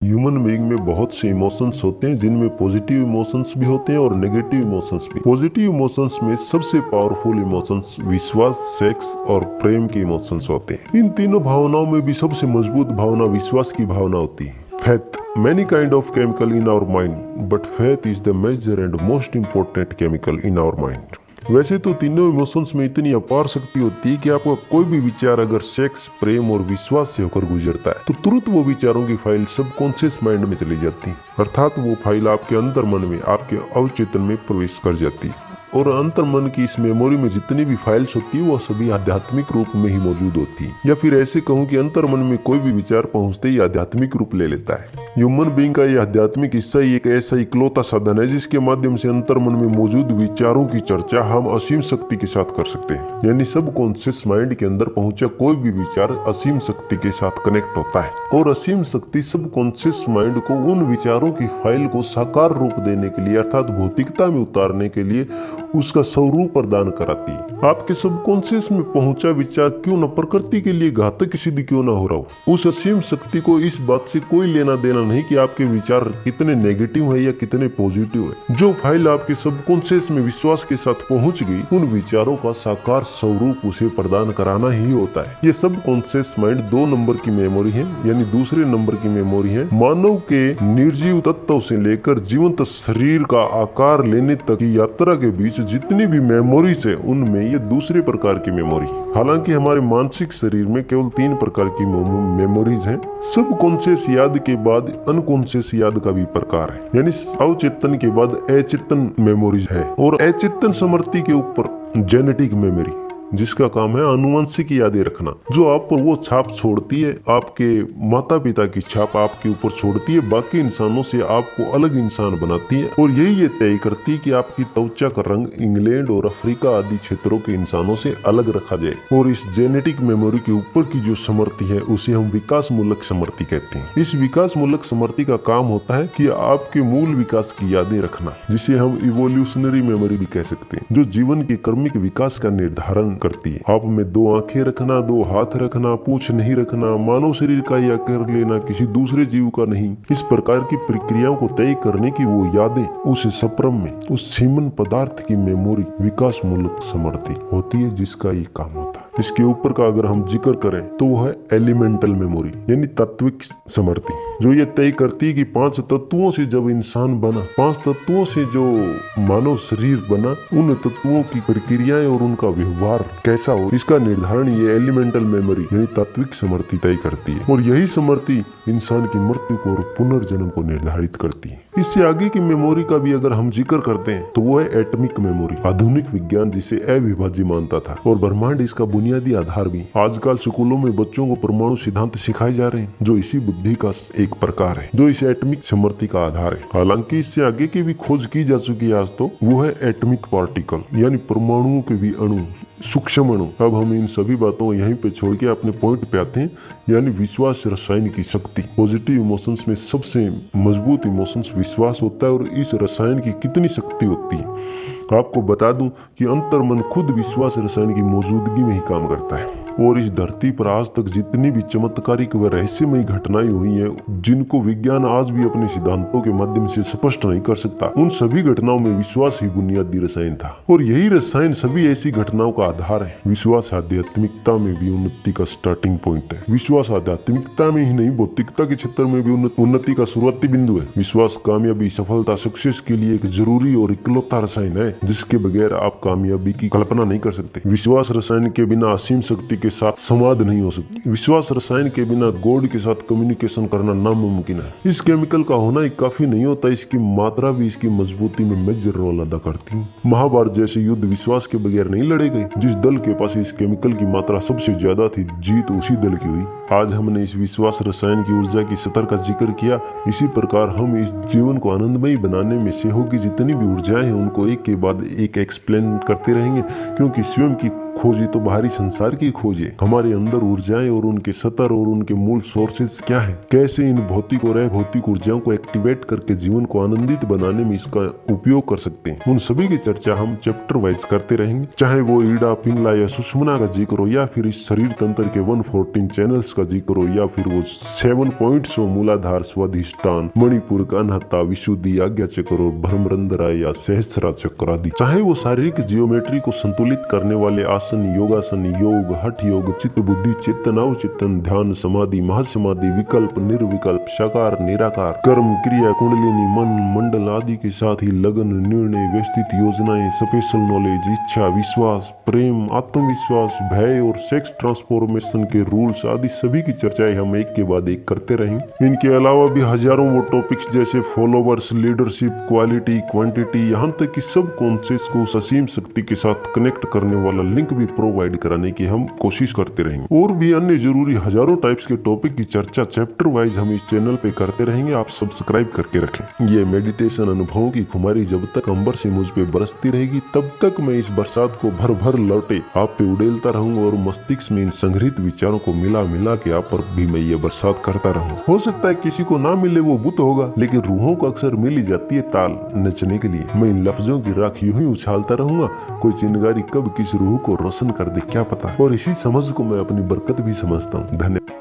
Human being में बहुत से इमोशंस होते हैं, जिनमें पॉजिटिव इमोशंस भी होते हैं और नेगेटिव इमोशंस भी। पॉजिटिव इमोशंस में सबसे पावरफुल इमोशंस विश्वास, सेक्स और प्रेम के इमोशंस होते हैं। इन तीनों भावनाओं में भी सबसे मजबूत भावना विश्वास की भावना होती है। Faith. Many kind of chemical in our mind, but faith is the major and most important chemical in our mind. वैसे तो तीनों इमोशंस में इतनी अपार शक्ति होती है कि आपका कोई भी विचार अगर सेक्स, प्रेम और विश्वास से होकर गुजरता है तो तुरंत वो विचारों की फाइल सबकॉन्शियस माइंड में चली जाती है, अर्थात वो फाइल आपके अंतर मन में, आपके अवचेतन में प्रवेश कर जाती है। और अंतर मन की इस मेमोरी में जितनी भी फाइल्स होती है वो सभी आध्यात्मिक रूप में ही मौजूद होती है, या फिर ऐसे कहूँ कि अंतर मन में कोई भी विचार पहुँचते ही आध्यात्मिक रूप ले लेता है। ह्यूमन बीइंग का यह आध्यात्मिक हिस्सा ही एक ऐसा इकलौता साधन है जिसके माध्यम से अंतर मन में मौजूद विचारों की चर्चा हम असीम शक्ति के साथ कर सकते हैं। यानी सब कॉन्शियस माइंड के अंदर पहुंचा कोई भी विचार असीम शक्ति के साथ कनेक्ट होता है, और असीम शक्ति सब कॉन्शियस माइंड को उन विचारों की फाइल को साकार रूप देने के लिए, अर्थात भौतिकता में उतारने के लिए उसका स्वरूप प्रदान कराती है। आपके सबकॉन्शियस में पहुंचा विचार क्यों न प्रकृति के लिए घातक सिद्ध क्यों न हो रहा हो, उस असीम शक्ति को इस बात से कोई लेना देना नहीं कि आपके विचार कितने नेगेटिव है या कितने पॉजिटिव है। जो फाइल आपके सबकॉन्शियस में विश्वास के साथ पहुंच गई, उन विचारों का साकार स्वरूप उसे प्रदान कराना ही होता है। ये सबकॉन्शियस माइंड 2 नंबर की मेमोरी है, यानी दूसरे नंबर की मेमोरी है। मानव के निर्जीव तत्व से लेकर जीवंत शरीर का आकार लेने तक की यात्रा के बीच जितनी भी मेमोरीज है, उनमें ये दूसरे प्रकार की मेमोरी। हालांकि हमारे मानसिक शरीर में केवल 3 प्रकार की मेमोरीज हैं। सबकॉन्शियस याद के बाद अनकॉन्शियस याद का भी प्रकार है, यानी अवचेतन के बाद अचेतन मेमोरीज है, और अचेतन स्मृति के ऊपर जेनेटिक मेमोरी, जिसका काम है आनुवंशिक यादें रखना, जो आप पर वो छाप छोड़ती है, आपके माता पिता की छाप आपके ऊपर छोड़ती है, बाकी इंसानों से आपको अलग इंसान बनाती है, और यही ये तय करती है कि आपकी त्वचा का रंग इंग्लैंड और अफ्रीका आदि क्षेत्रों के इंसानों से अलग रखा जाए। और इस जेनेटिक मेमोरी के ऊपर की जो स्मृति है उसे हम विकास मूलक स्मृति कहते हैं। इस विकास मूलक स्मृति का काम होता है कि आपके मूल विकास की यादें रखना, जिसे हम इवोल्यूशनरी मेमोरी भी कह सकते हैं, जो जीवन के क्रमिक विकास का निर्धारण करती है। आप में 2 आंखें रखना, 2 हाथ रखना, पूंछ नहीं रखना, मानव शरीर का या कर लेना, किसी दूसरे जीव का नहीं, इस प्रकार की प्रक्रियाओं को तय करने की वो यादें उस सप्रम में, उस सीमन पदार्थ की मेमोरी विकास मूलक स्मृति होती है, जिसका ये काम होता है। इसके ऊपर का अगर हम जिक्र करें तो वो है एलिमेंटल मेमोरी, यानी तत्विक स्मृति, जो ये तय करती है कि 5 तत्वों से जब इंसान बना, 5 तत्वों से जो मानव शरीर बना, उन तत्वों की प्रक्रियाएं और उनका व्यवहार कैसा हो, इसका निर्धारण ये एलिमेंटल मेमोरी यानी तात्विक स्मृति तय करती है। और यही स्मृति इंसान की मृत्यु को और पुनर्जन्म को निर्धारित करती है। इससे आगे की मेमोरी का भी अगर हम जिक्र करते हैं तो वो है एटॉमिक मेमोरी। आधुनिक विज्ञान जिसे अविभाज्य मानता था, और ब्रह्मांड इसका बुनियादी आधार भी। आजकल स्कूलों में बच्चों को परमाणु सिद्धांत सिखाए जा रहे हैं, जो इसी बुद्धि का एक प्रकार है, जो इस एटॉमिक स्मृति का आधार है। हालांकि इससे आगे की भी खोज की जा चुकी है आज, तो वो है एटॉमिक पार्टिकल, यानी परमाणुओं के भी अणु, सूक्ष्म अणु। अब हम इन सभी बातों को यहीं पे छोड़ के अपने पॉइंट पे आते हैं, यानी विश्वास रसायन की शक्ति। पॉजिटिव इमोशंस में सबसे मजबूत इमोशंस विश्वास होता है, और इस रसायन की कितनी शक्ति होती है आपको बता दूं कि अंतर मन खुद विश्वास रसायन की मौजूदगी में ही काम करता है। और इस धरती पर आज तक जितनी भी चमत्कारिक व रहस्यमयी घटनाएं हुई हैं, जिनको विज्ञान आज भी अपने सिद्धांतों के माध्यम से स्पष्ट नहीं कर सकता, उन सभी घटनाओं में विश्वास ही बुनियादी रसायन था। और यही रसायन सभी ऐसी घटनाओं का आधार है। विश्वास आध्यात्मिकता में भी उन्नति का स्टार्टिंग पॉइंट है। विश्वास आध्यात्मिकता में ही नहीं, भौतिकता के क्षेत्र में भी उन्नति का शुरुआती बिंदु है। विश्वास कामयाबी, सफलता, सक्सेस के लिए एक जरूरी और इकलौता रसायन है, जिसके बगैर आप कामयाबी की कल्पना नहीं कर सकते। विश्वास रसायन के बिना असीम शक्ति के साथ संवाद नहीं हो सकती। विश्वास रसायन के बिना गॉड के साथ कम्युनिकेशन करना नामुमकिन है। इस केमिकल का होना ही काफी नहीं होता, इसकी मात्रा भी इसकी मजबूती में मेजर रोल अदा करती है। महाभारत जैसे युद्ध विश्वास के बगैर नहीं लड़े गए। जिस दल के पास इस केमिकल की मात्रा सबसे ज्यादा थी, जीत उसी दल की हुई। आज हमने इस विश्वास रसायन की ऊर्जा की स्तर का जिक्र किया। इसी प्रकार हम इस जीवन को आनंदमयी बनाने में सहयोग की जितनी भी ऊर्जाएं हैं, उनको एक के बाद एक एक्सप्लेन करते रहेंगे, क्योंकि स्वयं की खोज ही तो बाहरी संसार की खोज है। हमारे अंदर ऊर्जाएं और उनके स्तर और उनके मूल सोर्सेज क्या है, कैसे इन भौतिक और अभौतिक ऊर्जाओं को एक्टिवेट करके जीवन को आनंदित बनाने में इसका उपयोग कर सकते हैं। उन सभी की चर्चा हम चैप्टर वाइज करते रहेंगे, चाहे वो ईड़ा, पिंगला या सुषुम्ना का जिक्र हो, या फिर इस शरीर तंत्र के 114 चैनल्स का जिक्र हो, या फिर वो 7 पॉइंट्स हो, मूलाधार, स्वाधिष्ठान, मणिपुर का अनाहता, विशुद्धि, आज्ञा चक्र और भ्रमरंध्र या सहस्रा चक्र आदि। चाहे वो शारीरिक जियोमेट्री को संतुलित करने वाले आसन, योगासन, योग, हठ योग, चित्त बुद्धि चेतन, अवचेतन, ध्यान, समाधि, महासमाधि, विकल्प, निर्विकल्प, साकार, निराकार, कर्म, क्रिया, कुंडलिनी, मन, मंडल आदि के साथ ही लगन, निर्णय, व्यवस्थित योजनाएं, स्पेशल नॉलेज, इच्छा, विश्वास, प्रेम, आत्मविश्वास, भय और सेक्स ट्रांसफॉर्मेशन के रूल्स आदि सभी की चर्चाएं हम एक के बाद एक करते रहेंगे। इनके अलावा भी हजारों वो टॉपिक्स जैसे फॉलोवर्स, लीडरशिप, क्वालिटी, क्वांटिटी, यहाँ तक कि सब कॉन्सेप्ट्स को असीम शक्ति के साथ कनेक्ट करने वाला लिंक भी प्रोवाइड कराने की हम कोशिश करते रहेंगे। और भी अन्य जरूरी हजारों टाइप्स के टॉपिक की चर्चा चैप्टर वाइज हम इस चैनल पे करते रहेंगे। आप सब्सक्राइब करके रखें। ये मेडिटेशन अनुभवों की खुमारी जब तक अंबर से मुझ पे बरसती रहेगी, तब तक मैं इस बरसात को भर भर लौटे आप पे उड़ेलता रहूंगा और मस्तिष्क में इन संग्रहित विचारों को मिला मिला के आप पर भी मैं ये बरसात करता रहूंगा। हो सकता है किसी को ना मिले वो बुत होगा, लेकिन रूहों को अक्सर मिल ही जाती है ताल नचने के लिए। मैं इन लफ्जों की राख यूं ही उछालता रहूंगा, कोई चिंगारी कब किस रूह को रोशन कर दे क्या पता। और इसी समझ को मैं अपनी बरकत भी समझता हूँ। धन्यवाद।